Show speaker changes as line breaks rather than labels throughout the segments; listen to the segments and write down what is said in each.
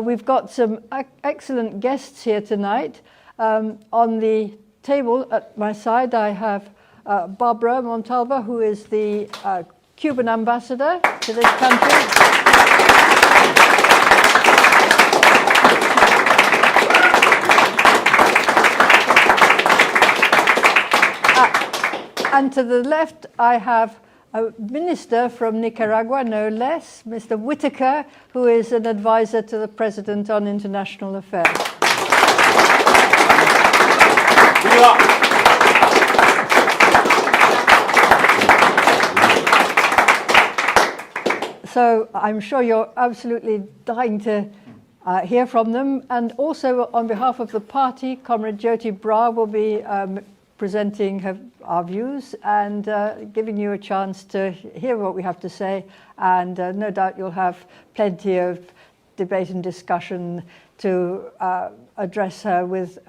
We've got some excellent guests here tonight. On the table at my side, I have Barbara Montalva, who is the Cuban ambassador to this country. And to the left, I have a minister from Nicaragua, no less, Mr. Whitaker, who is an advisor to the President on International Affairs. So I'm sure you're absolutely dying to hear from them. And also on behalf of the party, Comrade Jyoti Bra will be presenting our views and giving you a chance to hear what we have to say, and no doubt you'll have plenty of debate and discussion to address her with,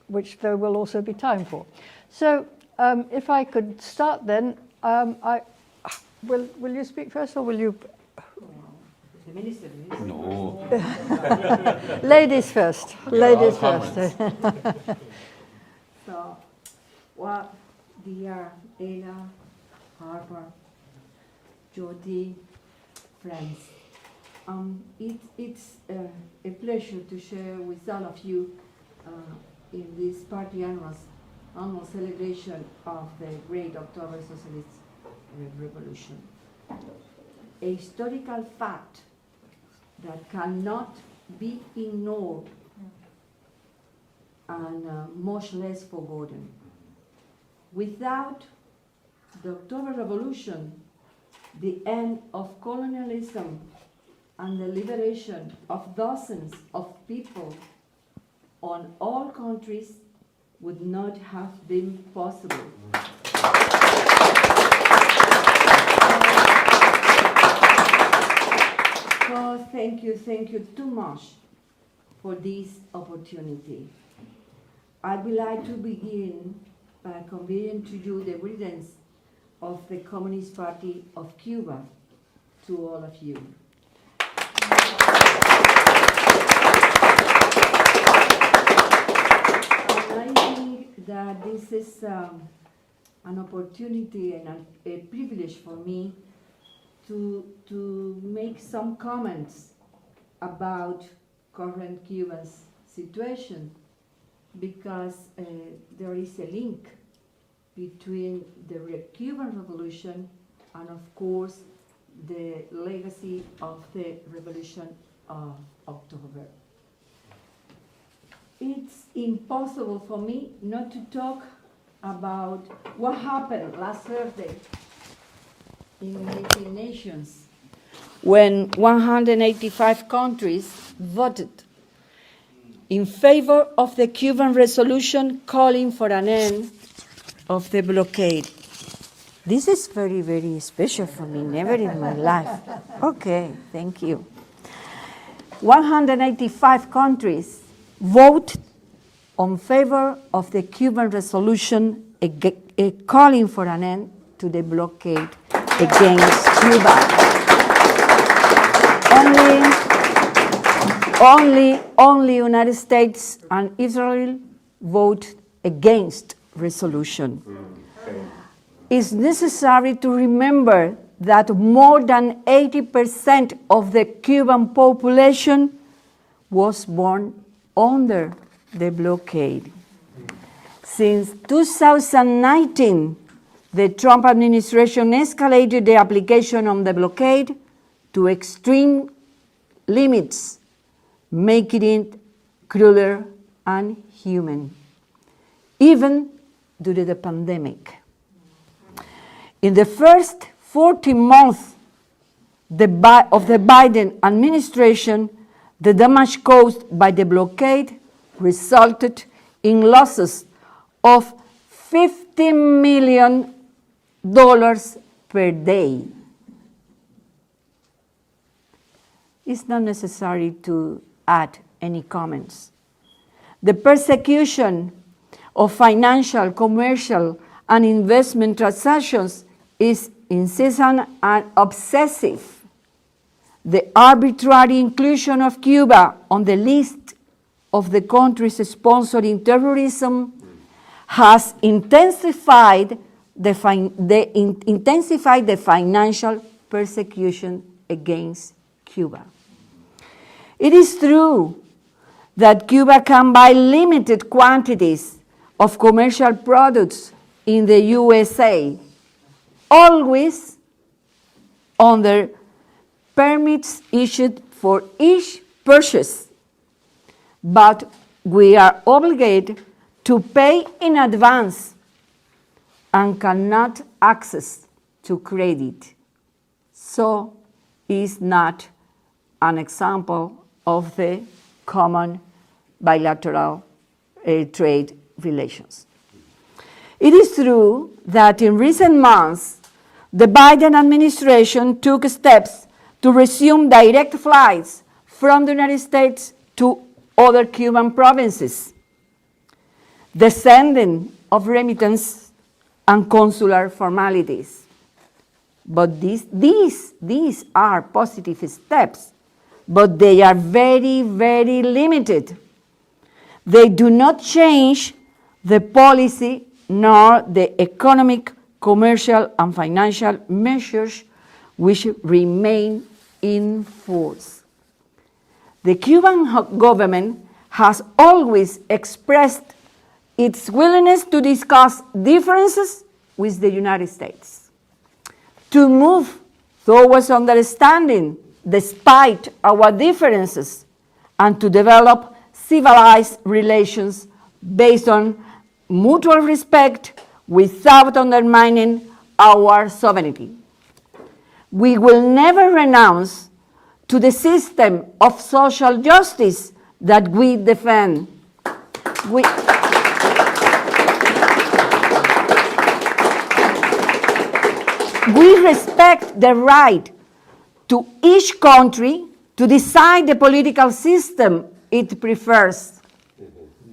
which there will also be time for. So if I could start then, will you speak first or will you?
The minister.
No.
Ladies first. Ladies first.
So, well, dear Ella, Harper, Jyoti, friends, it's a pleasure to share with all of you in this party annual celebration of the great October Socialist Revolution. A historical fact that cannot be ignored and much less forgotten. Without the October Revolution, the end of colonialism and the liberation of dozens of people on all countries would not have been possible. So thank you too much for this opportunity. I would like to begin by conveying to you the greetings of the Communist Party of Cuba to all of you. And I think that this is an opportunity and a privilege for me to make some comments about current Cuban situation, because there is a link between the Cuban Revolution and, of course, the legacy of the Revolution of October. It's impossible for me not to talk about what happened last Thursday in the United Nations when 185 countries voted in favor of the Cuban resolution calling for an end of the blockade. This is very, very special for me, never in my life. Okay, thank you. 185 countries voted on favor of the Cuban resolution calling for an end to the blockade against Cuba. Only United States and Israel vote against resolution. It's necessary to remember that more than 80% of the Cuban population was born under the blockade. Since 2019, the Trump administration escalated the application of the blockade to extreme limits, making it crueler and inhuman, even during the pandemic. In the first 40 months of the Biden administration, the damage caused by the blockade resulted in losses of $50 million per day. It's not necessary to add any comments. The persecution of financial, commercial, and investment transactions is incessant and obsessive, The arbitrary inclusion of Cuba on the list of the countries sponsoring terrorism has intensified the financial persecution against Cuba. It is true that Cuba can buy limited quantities of commercial products in the USA, always under permits issued for each purchase, but we are obligated to pay in advance and cannot access to credit. So is not an example of the common bilateral trade relations. It is true that in recent months, the Biden administration took steps to resume direct flights from the United States to other Cuban provinces, the sending of remittance and consular formalities. But these are positive steps, but they are very, very limited. They do not change the policy nor the economic, commercial, and financial measures which remain in force. The Cuban government has always expressed its willingness to discuss differences with the United States, to move towards understanding despite our differences, and to develop civilized relations based on mutual respect without undermining our sovereignty. We will never renounce to the system of social justice that we defend. We respect the right to each country to decide the political system it prefers,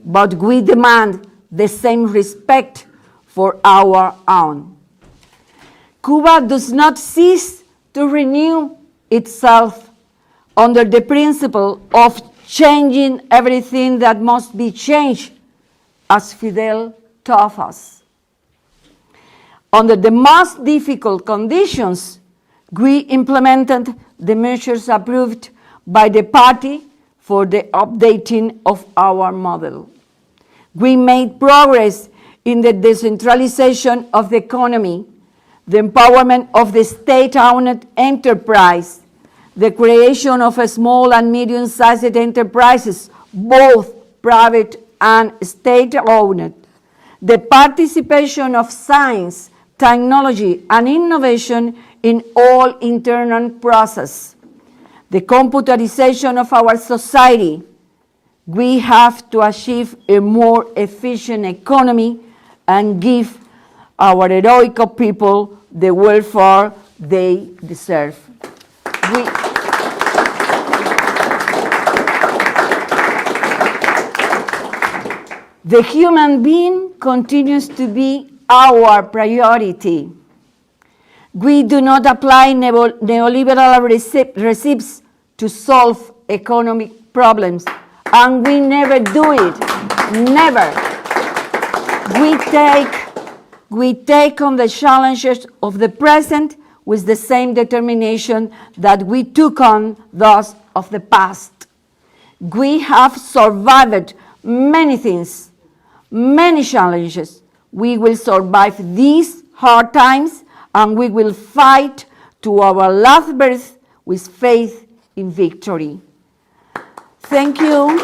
but we demand the same respect for our own. Cuba does not cease to renew itself under the principle of changing everything that must be changed, as Fidel taught us. Under the most difficult conditions, we implemented the measures approved by the party for the updating of our model. We made progress in the decentralization of the economy, the empowerment of the state-owned enterprise, the creation of small and medium-sized enterprises, both private and state-owned, the participation of science, technology, and innovation in all internal processes, the computerization of our society. We have to achieve a more efficient economy and give our heroic people the welfare they deserve. The human being continues to be our priority. We do not apply neoliberal recipes to solve economic problems, and we never do it. Never. We take on the challenges of the present with the same determination that we took on those of the past. We have survived many things, many challenges. We will survive these hard times, and we will fight to our last breath with faith in victory. Thank you.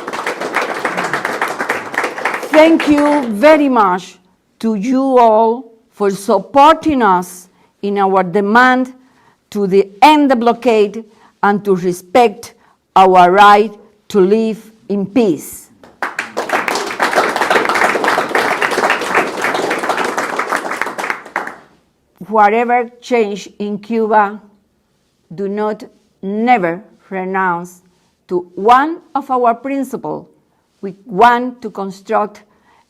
Thank you very much to you all for supporting us in our demand to end the blockade and to respect our right to live in peace. Whatever change in Cuba, do not never renounce to one of our principles. We want to construct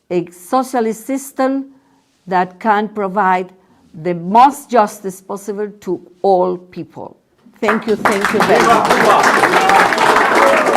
a socialist system that can provide the most justice possible to all people. Thank you very much.